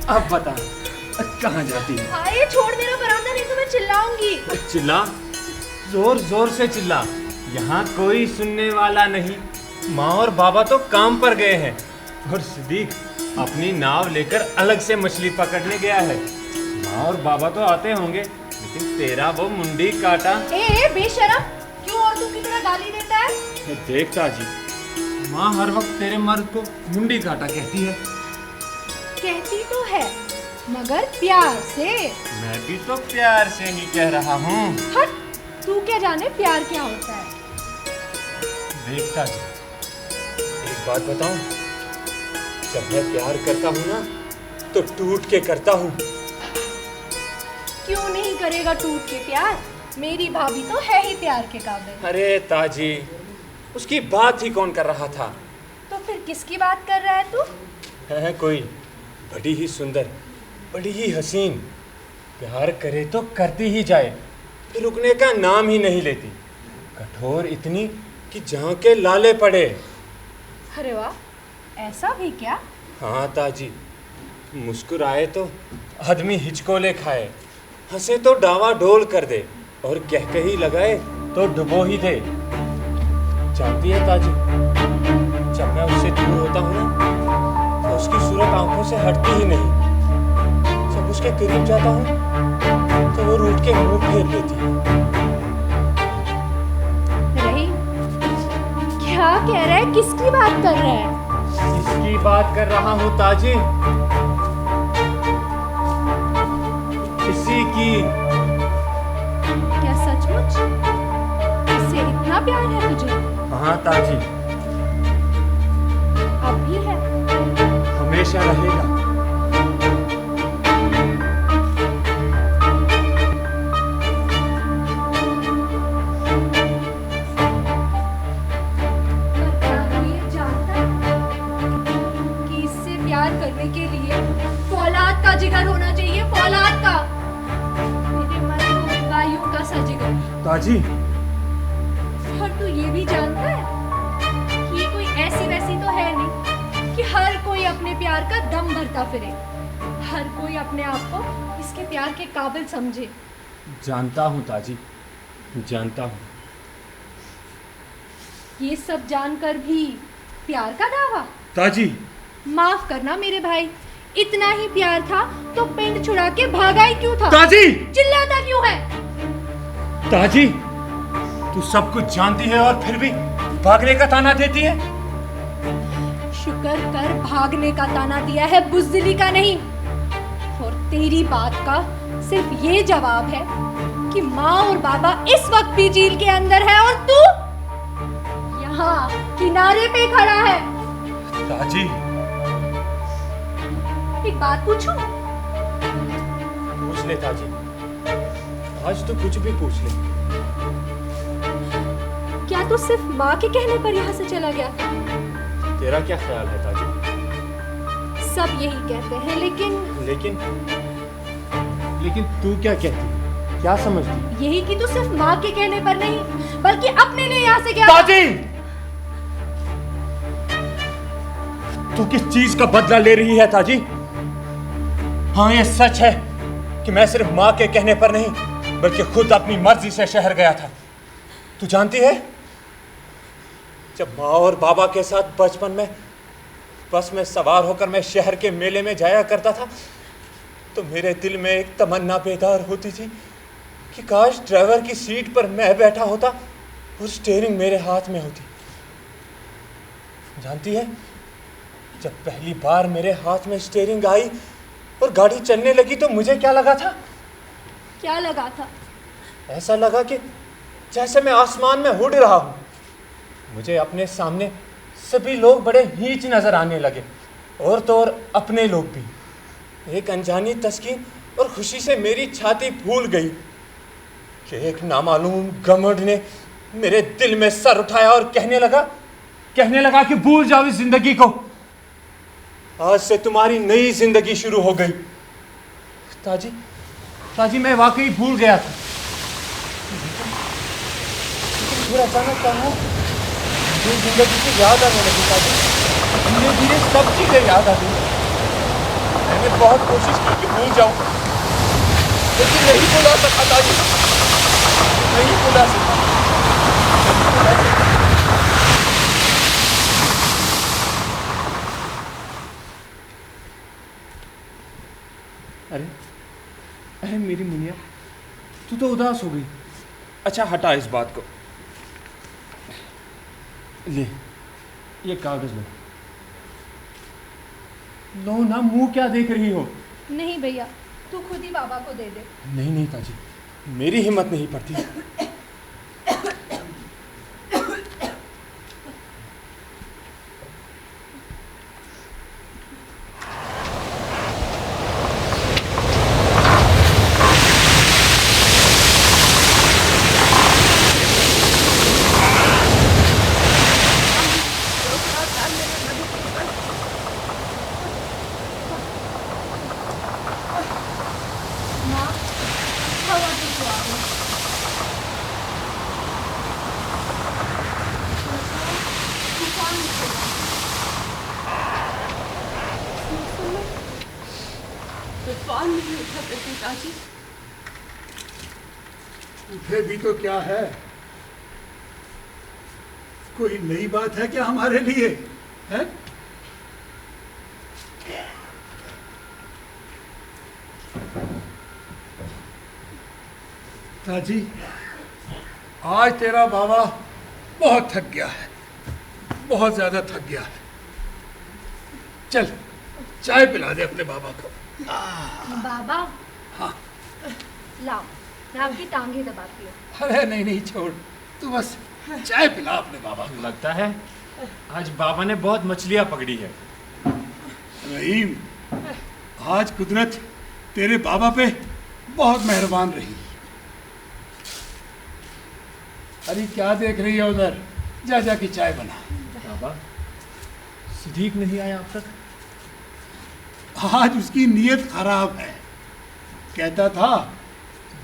अब बता कहाँ जाती है? आए छोड़ मेरा बरामदा, नहीं तो मैं चिल्लाऊंगी। चिल्ला, जोर जोर से चिल्ला, यहाँ कोई सुनने वाला नहीं। माँ और बाबा तो काम पर गए हैं और सिद्दीक अपनी नाव लेकर अलग से मछली पकड़ने गया है। माँ और बाबा तो आते होंगे, लेकिन तेरा वो मुंडी काटा। ए बेशरम, क्यों औरतों की तरह गाली देता है? देखता जी, माँ हर वक्त तेरे मर्द को मुंडी काटा कहती है। कहती तो है मगर प्यार से। मैं भी तो प्यार से ही कह रहा हूँ। हट, तू क्या जाने प्यार क्या होता है? देखता जी, एक बात बताऊं, जब मैं प्यार करता हूँ ना तो टूट के करता हूँ। क्यों नहीं करेगा टूट के प्यार? मेरी भाभी तो है ही प्यार के काबिल। अरे ताजी, उसकी बात ही कौन कर रहा था? तो फिर किसकी बात कर रहा है तू? है कोई बड़ी ही सुंदर, बड़ी ही हसीन, प्यार करे तो करती ही जाए, फिर रुकने का नाम ही नहीं लेती। कठोर इतनी कि जहाँ के लाले पड़े। अरे वाह, ऐसा भी क्या? हाँ ताजी, मुस्कुराए तो आदमी हिचकोले खाए, हंसे तो डावा डोल कर दे और कह कही लगाए तो डुबो ही दे। जानती है ताजी, जब मैं उससे दूर होता हूँ ना तो उसकी सूरत आंखों से हटती ही नहीं। जब उसके करीब जाता हूँ तो वो रूठ के मुंह फेर लेती है। रही, क्या कह रहा है? किसकी बात कर रहा है? इसकी बात कर रहा हूँ ताजी, इसी की। क्या सचमुच इससे इतना प्यार है तुझे? हाँ ताजी, अब भी है। हमेशा रहेगा। पर क्या तू ये जानता है कि इससे प्यार करने के लिए फौलाद का जिगर होना चाहिए, फौलाद का, मेरे मजबूत वायुओं का सा जिगर। ताजी, और तू ये भी जानता है कि ये कोई ऐसी वैसी तो है नहीं कि हर कोई अपने प्यार का दम भरता फिरे, हर कोई अपने आप को इसके प्यार के काबिल समझे। जानता हूँ ताजी, जानता हूँ। ये सब जानकर भी प्यार का दावा? ताजी, माफ करना मेरे भाई, इतना ही प्यार था तो पिंड छुड़ा के भागा ही क्यों था? ताजी, चिल्लाता क्यों है? ताजी, तू सब कुछ जानती है और फिर भी भागने का ताना देती है। शुक्र कर भागने का ताना दिया है, बुज़दिली का नहीं। और तेरी बात का सिर्फ ये जवाब है कि माँ और बाबा इस वक्त भी जेल के अंदर है और तू यहाँ किनारे पे खड़ा है। ताजी, एक बात पूछूं? पूछ ले ताजी, आज तो कुछ भी पूछ ले। क्या तू सिर्फ माँ के कहने पर यहाँ से चला गया? तेरा क्या ख्याल है ताजी? सब यही कहते हैं, लेकिन लेकिन तू क्या कहती, क्या समझती? यही कि तू सिर्फ माँ के कहने पर नहीं बल्कि अपने लिए यहाँ से गया। ताजी, तू किस चीज का बदला ले रही है ताजी? हाँ, ये सच है कि मैं सिर्फ माँ के कहने पर नहीं बल्कि खुद अपनी मर्जी से शहर गया था। तू जानती है, जब माँ और बाबा के साथ बचपन में बस में सवार होकर मैं शहर के मेले में जाया करता था तो मेरे दिल में एक तमन्ना बेदार होती थी कि काश ड्राइवर की सीट पर मैं बैठा होता और स्टीयरिंग मेरे हाथ में होती। जानती है, जब पहली बार मेरे हाथ में स्टीयरिंग आई और गाड़ी चलने लगी तो मुझे क्या लगा था? क्या लगा था? ऐसा लगा कि जैसे मैं आसमान में उड़ रहा हूँ। मुझे अपने सामने सभी लोग बड़े नीच नजर आने लगे, और तो और अपने लोग भी। एक अनजानी तस्कीन और खुशी से मेरी छाती फूल गई कि एक नामालूम घमंड ने मेरे दिल में सर उठाया और कहने लगा कि भूल जाओ इस जिंदगी को, आज से तुम्हारी नई जिंदगी शुरू हो गई। ताजी, मैं वाकई भूल गया था। फिर अचानक क्या हुआ, मुझे जिंदगी की याद आने लगी ताजी। धीरे धीरे सब चीजें याद आ गई। मैंने बहुत कोशिश की कि भूल जाऊं, लेकिन नहीं भुला सका ताजी, नहीं भुला सका। अरे मेरी मुनिया, तू तो उदास हो गई। अच्छा हटा इस बात को, ले ये कागज लो ना। मुंह क्या देख रही हो? नहीं भैया, तू खुद ही बाबा को दे दे। नहीं ताजी, मेरी हिम्मत नहीं पड़ती। तूफान नहीं उठा पिताजी। उठे भी तो क्या है, कोई नई बात है क्या हमारे लिए? है ताजी, आज तेरा बाबा बहुत थक गया है, बहुत ज्यादा थक गया है। चल चाय पिला दे अपने बाबा को। बाबा, हाँ, लाओ, मैं आपकी टांगे दबाती हूँ। अरे नहीं छोड़, तू बस चाय पिला अपने बाबा को। लगता है आज बाबा ने बहुत मछलियाँ पकड़ी है। रहीम, आज कुदरत तेरे बाबा पे बहुत मेहरबान रही। अरे क्या देख रही है उधर? जा जा के चाय बना। बाबा, सिद्दीक नहीं आया अब तक? आज उसकी नीयत खराब है। कहता था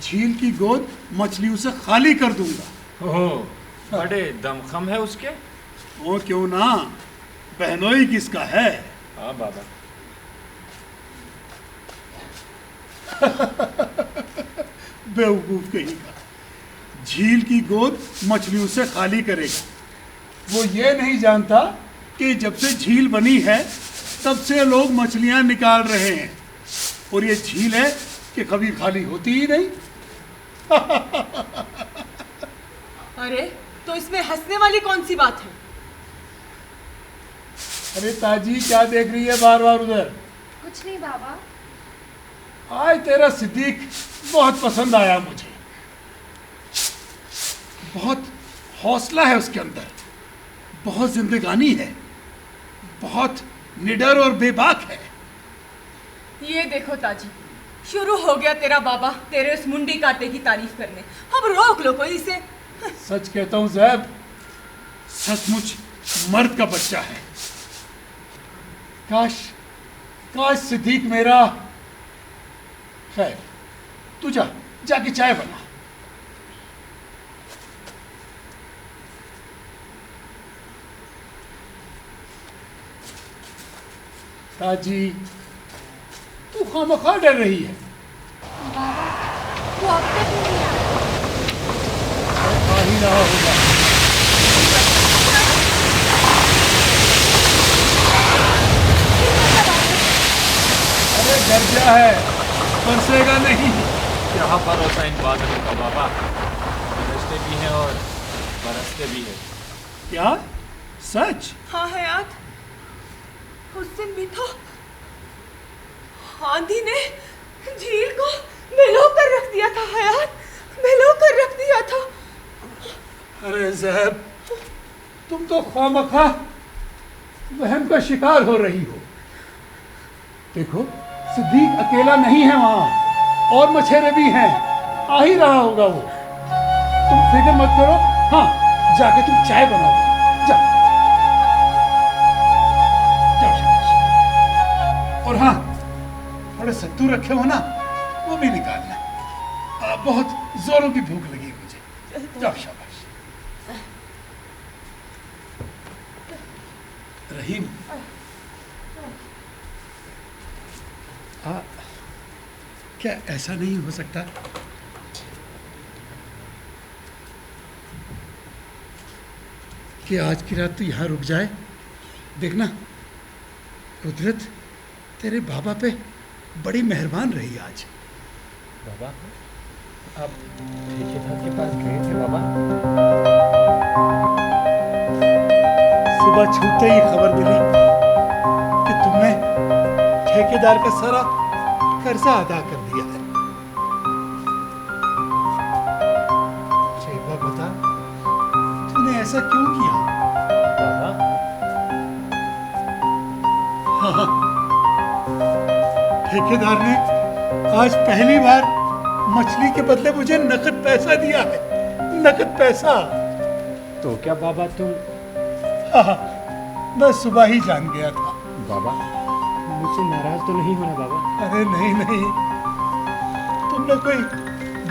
झील की गोद मछलियों से खाली कर दूंगा। ओह, बड़े दमखम है उसके। वो क्यों ना, बहनोई किसका है। हाँ बाबा। बेवकूफ कहीं का, झील की गोद मछलियों से खाली करेगा। वो ये नहीं जानता कि जब से झील बनी है तब से लोग मछलियां निकाल रहे हैं, और ये झील है कि कभी खाली होती ही नहीं। अरे तो इसमें हंसने वाली कौन सी बात है? अरे ताजी, क्या देख रही है बार बार उधर? कुछ नहीं बाबा। आज तेरा सिद्दीक बहुत पसंद आया मुझे। बहुत हौसला है उसके अंदर, बहुत जिंदगानी है, बहुत निडर और बेबाक है। ये देखो ताजी, शुरू हो गया तेरा बाबा तेरे उस मुंडी काटे की तारीफ करने। अब रोक लो कोई इसे। सच कहता हूँ ज़ैब, सचमुच मर्द का बच्चा है। काश काश सिद्दीक मेरा। खैर, तू जा, जाके चाय बना। ताजी, तू खामखा डर रही है। बाबा, वो अब तक नहीं आया। आ ही रहा होगा। अरे डर गया है, बरसेगा नहीं। क्या भरोसा इन बादलों का बाबा, बरसते भी हैं और बरसते भी हैं। क्या सच? हाँ हयात, उस दिन भी तो आंधी ने झील को भिगो कर रख दिया था हयात, भिगो कर रख दिया था। अरे ज़ैब, तुम तो खामखा वहम का शिकार हो रही हो। देखो, सिद्दीक अकेला नहीं है वहां, और मछेरे भी हैं। आ ही रहा होगा वो। तुम फिक्र मत करो। हाँ, जाके तुम चाय बनाओ। जा जाओ, शाबाश। और हाँ, थोड़े सत्तू रखे हो ना, वो भी निकालना। बहुत जोरों की भूख लगी है मुझे। जाओ, शाबाश। रहीम, क्या ऐसा नहीं हो सकता कि आज की रात तू यहाँ रुक जाए? देखना, कुदरत तेरे बाबा पे बड़ी मेहरबान रही आज। बाबा, आप ठेकेदार के पास गए थे बाबा? सुबह छूते ही खबर मिली कि तुमने ठेकेदार का सारा कर्जा अदा कर दिया है। शेबा, बता, तूने ऐसा क्यों किया? बाबा, हाँ, ठेकेदार ने आज पहली बार मछली के बदले मुझे नकद पैसा दिया है। नकद पैसा। तो क्या बाबा तुम? हाँ, मैं सुबह ही जान गया था। बाबा, मुझसे नाराज तो नहीं होना बाबा? अरे नहीं नहीं, तुमने कोई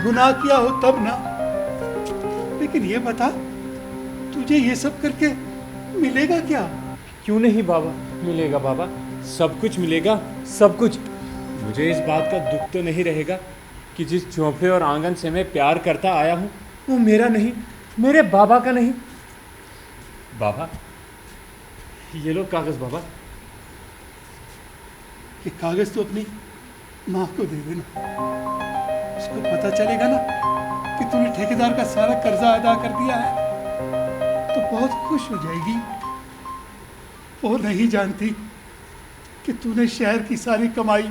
गुनाह किया हो तब ना। लेकिन ये बता, तुझे ये सब करके मिलेगा क्या? क्यों नहीं बाबा, मिलेगा बाबा, सब कुछ मिलेगा, सब कुछ। मुझे इस बात का दुख तो नहीं रहेगा कि जिस झोंपड़े और आंगन से मैं प्यार करता आया हूँ वो मेरा नहीं, मेरे बाबा का नहीं। बाबा, ये लो कागज बाबा। ये कागज तो अपनी माँ को दे देना। उसको पता चलेगा ना कि तूने ठेकेदार का सारा कर्जा अदा कर दिया है, तो बहुत खुश हो जाएगी। वो नहीं जानती कि तूने शहर की सारी कमाई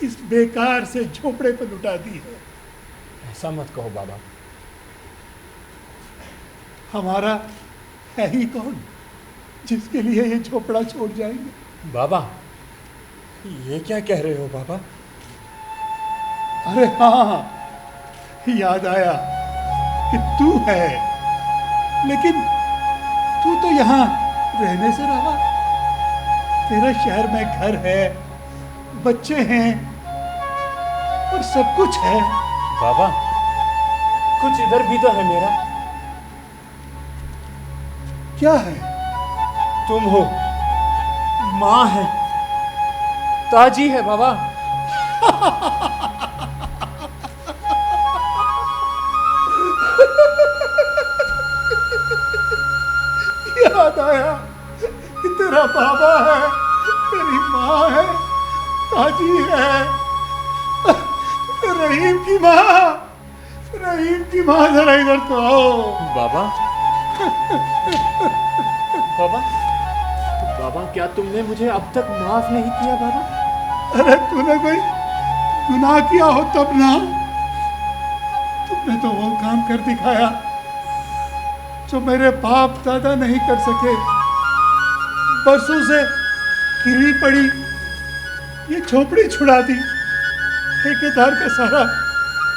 इस बेकार से झोपड़े पर लुटा दी है। ऐसा मत कहो बाबा। हमारा है ही कौन? जिसके लिए ये झोपड़ा छोड़ जाएंगे। बाबा, ये क्या कह रहे हो बाबा? अरे हाँ, याद आया कि तू है, लेकिन तू तो यहाँ रहने से रहा। तेरा शहर में घर है, बच्चे हैं और सब कुछ है। बाबा, कुछ इधर भी तो है मेरा। क्या है? तुम हो, माँ है, ताजी है बाबा। याद आया कि तेरा बाबा है, तेरी माँ है, ताजी है, रहीम की माँ, रहीम की माँ, जरा इधर तो आओ। बाबा, बाबा, बाबा, क्या तुमने मुझे अब तक माफ नहीं किया बाबा? अरे तूने कोई गुनाह किया हो तब ना। तुमने तो वो काम कर दिखाया जो मेरे बाप दादा नहीं कर सके। बरसों से गिरवी पड़ी ये झोपड़ी छुड़ा दी, ठेकेदार का सारा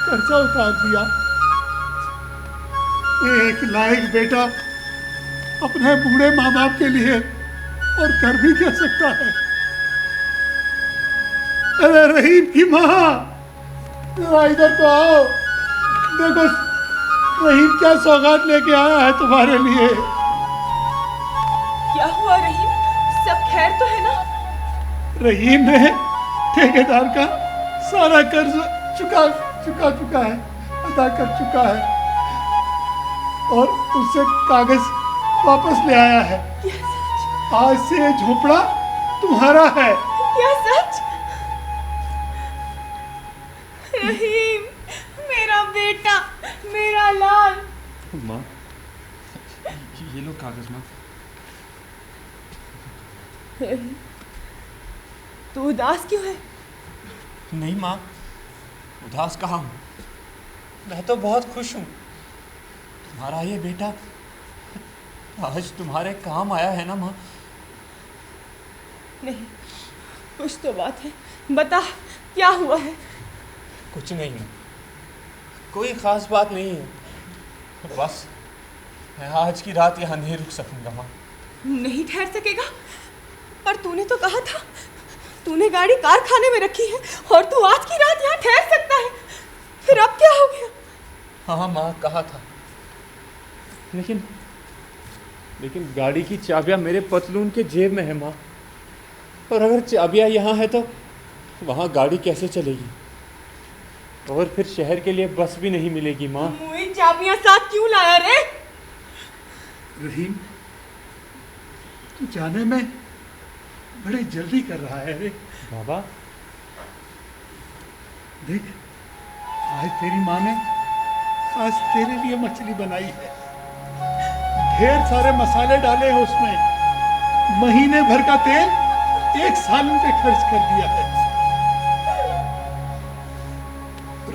कर्जा उतार दिया। एक लायक बेटा अपने बूढ़े माँ बाप के लिए और कर भी क्या सकता है। अरे रहीम की माँ, जरा इधर तो आओ। देखो रहीम क्या सौगात लेके आया है तुम्हारे लिए। क्या हुआ रहीम? सब खैर तो है ना? रहीम ने ठेकेदार का सारा कर्ज चुका है, अदा कर चुका है और उससे कागज वापस ले आया है। क्या सच? आज से ये झोपड़ा तुम्हारा है। क्या सच? रहीम, मेरा बेटा, मेरा लाल। माँ, ये लो कागज माँ। रहीम, तू उदास क्यों है? नहीं माँ, उदास कहाँ हूँ, मैं तो बहुत खुश हूँ। तुम्हारा ये बेटा आज तुम्हारे काम आया है ना माँ? नहीं, कुछ तो बात है, बता क्या हुआ है? कुछ नहीं है, कोई ख़ास बात नहीं है, बस मैं आज की रात यहाँ नहीं रुक सकूँगा माँ। नहीं ठहर सकेगा? पर तूने तो कहा था, तूने गाड़ी कारखाने में रखी है और तू आज की रात यहाँ ठहर सकता है, फिर अब क्या हो गया? हाँ माँ, कहा था, लेकिन गाड़ी की चाबियाँ मेरे पतलून के जेब में है माँ, और अगर चाबियाँ यहाँ है तो वहाँ गाड़ी कैसे चलेगी, और फिर शहर के लिए बस भी नहीं मिलेगी माँ। मुझे चाबियाँ साथ क्यों लाया रे? रहीम, तू जाने में बड़ी जल्दी कर रहा है रे। बाबा, देख, आज तेरी माँ ने आज तेरे लिए मछली बनाई है, ढेर सारे मसाले डाले हैं उसमें, महीने भर का तेल एक साल पे खर्च कर दिया है।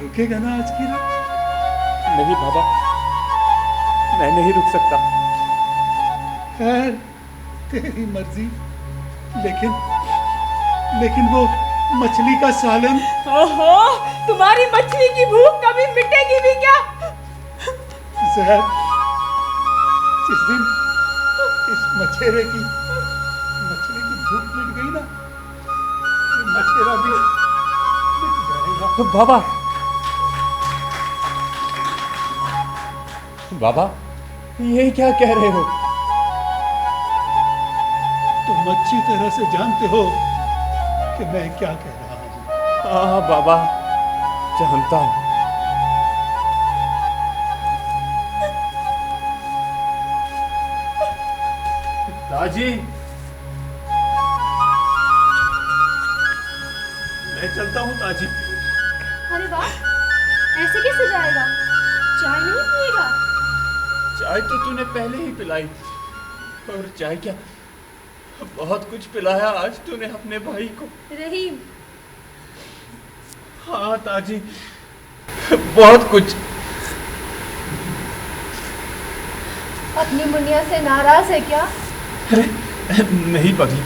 रुकेगा ना आज की रात? नहीं बाबा, मैं नहीं रुक सकता। खैर, तेरी मर्जी, लेकिन वो मछली का सालन। ओहो, तुम्हारी मछली की भूख कभी मिटेगी भी क्या? जहर, जिस दिन इस मछली की भूख मिट गई ना, ये मछेरा भी मिट जाएगा। तो बाबा, ये क्या कह रहे हो? तुम अच्छी तरह से जानते हो कि मैं क्या कह रहा हूँ। हाँ बाबा, जानता हूँ। ताजी, मैं चलता हूँ ताजी। अरे वाह, ऐसे कैसे जाएगा? चाय नहीं पिएगा? चाय तो तूने पहले ही पिलाई, और चाय क्या, बहुत कुछ पिलाया आज तूने अपने भाई को। रहीम, हाँ ताजी, बहुत कुछ। अपनी मुनिया से नाराज है क्या? अरे नहीं पगली।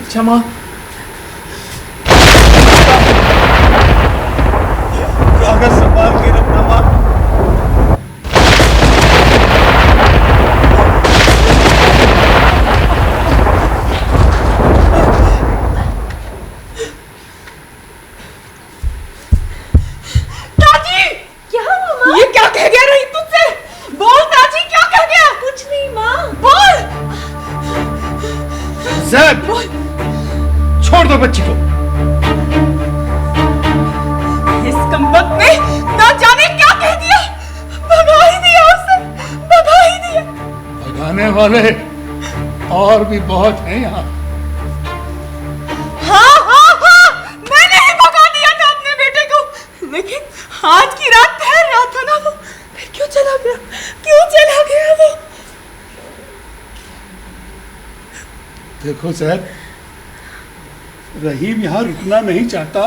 अच्छा माँ, कागज संभाल के रखना माँ। ताजी, क्या हुआ माँ? ये क्या कह गया रही तुझसे? बोल ताजी, क्या कह गया? कुछ नहीं माँ। बोल। जैद, छोड़ दो बच्ची को। इस कमबख्त ने ना जाने क्या कह दिया, भगा ही दिया उसे, भगा ही दिया। भगाने वाले और भी बहुत हैं यहाँ। हाँ हाँ हाँ, मैंने ही भगा दिया था अपने बेटे को, लेकिन आज की रात ठहर रहा था ना वो, फिर क्यों चला गया? क्यों चला गया वो? देखो जैद, रहीम यहाँ रुकना नहीं चाहता,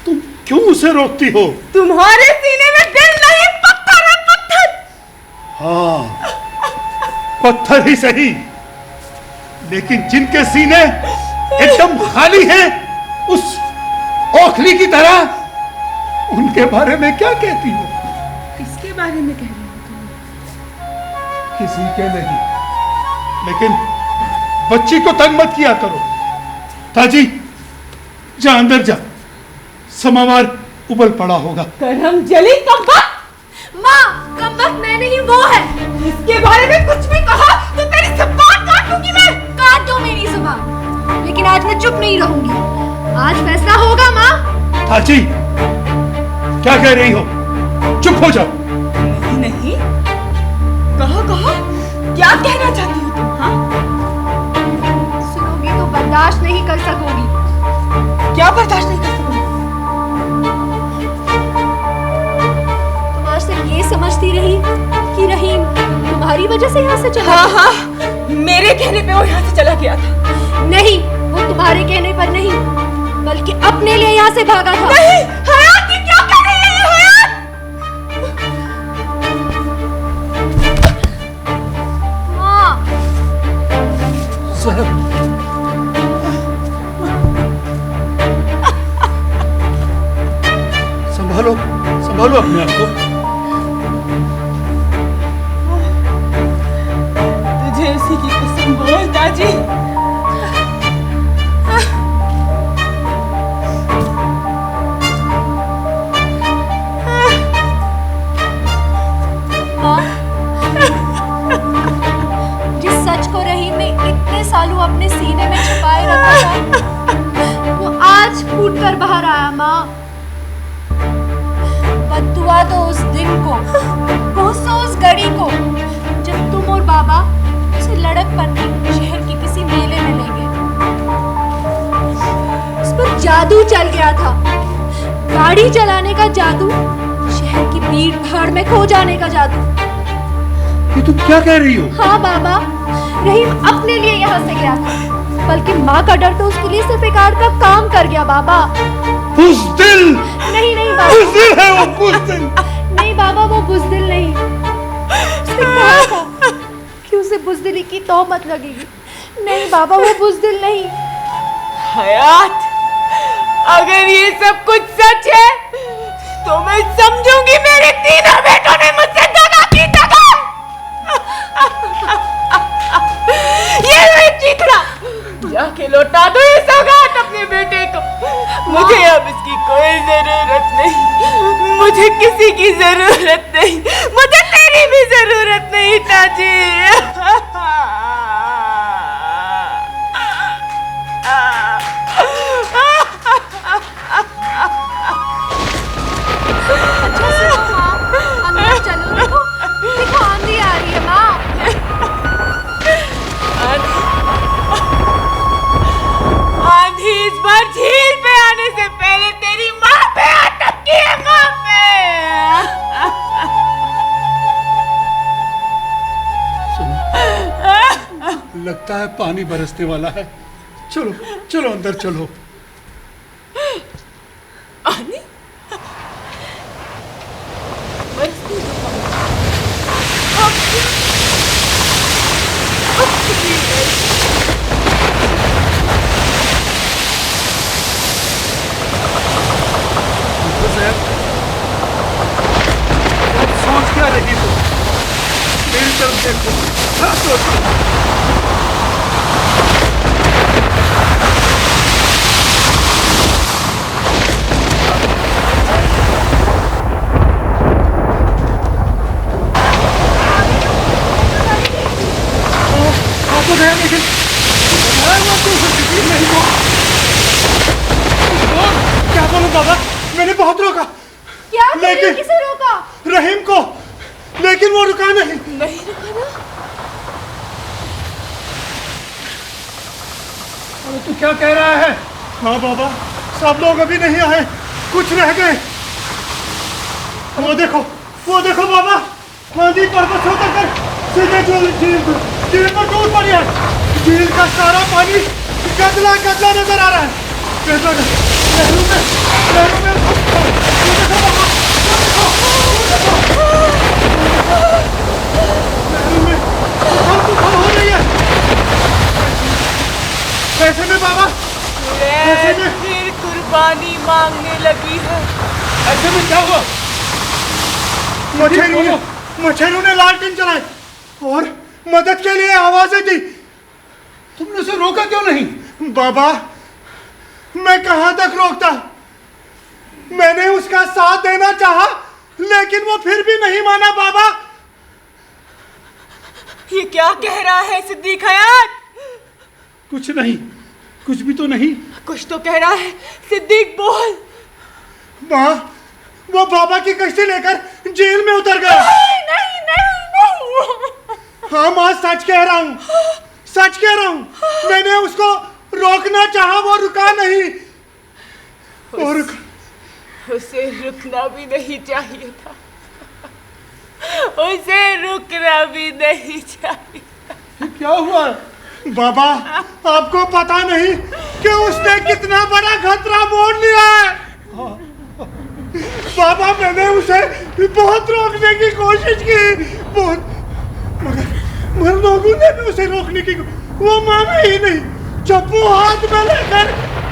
तुम क्यों उसे रोकती हो? तुम्हारे सीने में दिल नहीं, पत्थर है, पत्थर। हाँ, पत्थर ही सही, लेकिन जिनके सीने एकदम खाली हैं, उस ओखली की तरह, उनके बारे में क्या कहती हो? किसके बारे में कह रही हो तुम? किसी के नहीं, लेकिन बच्ची को तंग मत किया करो। ताजी, जा अंदर जा, समावार उबल पड़ा होगा। करम जली कमबख्त। माँ, कमबख्त मैं नहीं, वो है। इसके बारे में कुछ भी कहा तो तेरी जुबान काट दूंगी मैं। काट दो मेरी जुबान, लेकिन आज मैं चुप नहीं रहूंगी। आज फैसला होगा माँ। ताजी, क्या कह रही हो? चुप हो जाओ। नहीं नहीं, कहो कहो, क्या कहना चाहती हो तुम? हाँ, सुनोगी तो बर्दाश्त नहीं कर सकोगी। क्या बर्दाश्त नहीं कर सकती? तुम आज तक ये समझती रही कि रहीम तुम्हारी वजह से यहाँ से चला हाँ गया? हाँ, मेरे कहने पे वो यहाँ से चला गया था। नहीं, वो तुम्हारे कहने पर नहीं, बल्कि अपने लिए यहाँ से भागा था। नहीं, हयात, ये क्या कह रही है ये हयात? माँ, साहब, संभालो, संभालो अपने आप को। तुझे उसी की कसम, बोल ताजी। माँ, जिस सच को रहीम ने इतने सालों अपने सीने में छुपाए रखा था, वो आज फूट कर बाहर आया। माँ, बद्दुआ दो उस दिन को, कोसो उस घड़ी को, जब तुम और बाबा उसे लड़कपन में शहर के किसी मेले में ले गए। उस पर जादू चल गया था, गाड़ी चलाने का जादू, शहर की भीड़ भाड़ में खो जाने का जादू। ये तुम क्या कह रही हो? हाँ बाबा, रहीम अपने लिए यहाँ से गया था, बल्कि माँ का डर तो उसके लिए सिर्फ एक आड़ का काम कर गया। बाबा, बुज़दिल! नहीं नहीं बाबा, बुज़दिल है वो, बुज़दिल! नहीं बाबा, वो बुज़दिल नहीं। उसने कहा था कि उसे बुज़दिली की तौबत लगेगी। नहीं बाबा, वो बुज़दिल नहीं। हयात, अगर ये सब कुछ सच है तो मैं समझूंगी मेरे तीनों बेटों ने मुझसे दगा की, दगा। ये लो एक चीथड़ा, जाके लौटा दो ये सौगात अपने बेटे को। मुझे अब इसकी कोई जरूरत नहीं, मुझे किसी की जरूरत नहीं, मुझे तेरी भी जरूरत नहीं ताजी। अच्छा सुनो माँ, अंदर चलो। देखो देखो, आंधी आ रही है माँ। आंधी इस बार झील पे आने से पहले तेरी माँ पे आ टपकी है, माँ पे। सुनो, लगता है पानी बरसने वाला है। चलो चलो अंदर चलो। आनी? बरसती तो पानी। मेरे को, हाथ छोड़। आपको गया लेकिन नहीं वो। क्या बोलूं बाबा, मैंने बहुत रोका। क्या लेकिन किसे रोका? रहीम को, लेकिन वो रुका नहीं। नहीं रुका ना? अरे तू क्या कह रहा है? हाँ बाबा, सब लोग अभी नहीं आए, कुछ रह गए। वो देखो बाबा, नदी पर्वत से उतरकर सीधे झील पर टूट पड़ी है। झील का सारा पानी गदला गदला नजर आ रहा है। लहरों में वो देखो बाबा, लहरों में तूफान हो रही है। ऐसे में बाबा, ऐसे में फिर कुर्बानी मांगने लगी है। ऐसे में क्या हुआ? मछेरों ने लालटेन चलाए और मदद के लिए आवाजें दी। तुमने उसे रोका क्यों नहीं? बाबा, मैं कहां तक रोकता? मैंने उसका साथ देना चाहा, लेकिन वो फिर भी नहीं माना। बाबा, ये क्या कह रहा है सिद्दीक हयात? कुछ नहीं, कुछ भी तो नहीं। कुछ तो कह रहा है। सिद्दीक बोल। माँ, वो बाबा की कश्ती लेकर जेल में उतर गया। नहीं नहीं नहीं। हाँ माँ, सच कह रहा हूँ। मैंने उसको रोकना चाहा, वो रुका नहीं। उसे रुकना भी नहीं चाहिए था। उसे रुकना भी नहीं चाहिए। क्या हुआ? बाबा, आपको पता नहीं कि उसने कितना बड़ा खतरा मोड़ लिया है। बाबा, मैंने उसे बहुत रोकने की कोशिश की, मगर लोगों ने भी उसे रोकने की, वो माना ही नहीं। चप्पू हाथ में लेकर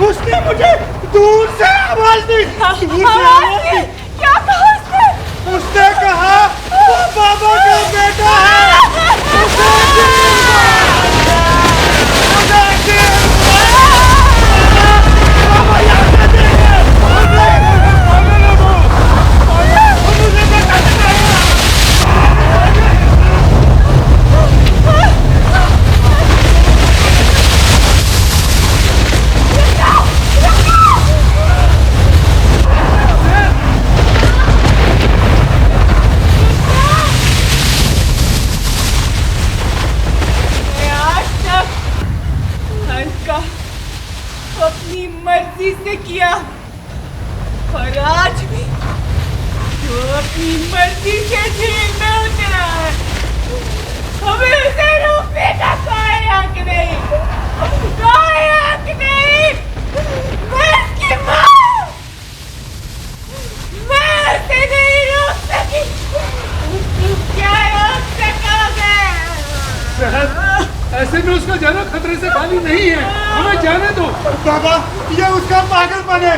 उसने मुझे दूर से आवाज दी। क्या कहा उसने? उसने कहा वो बाबा का बेटा है। अपनी मर्जी से किया और आज भी वो अपनी मर्जी से झील में उतरा है। हमें उसे रोकने का कोई हक नहीं, कोई हक नहीं। मैं उसकी माँ, मैं उसे नहीं रोक सकी। तुम क्या रोक सकोगे? ऐसे में उसका जाना खतरे से खाली नहीं है, हमें जाने दो। बाबा, ये उसका पागलपन है।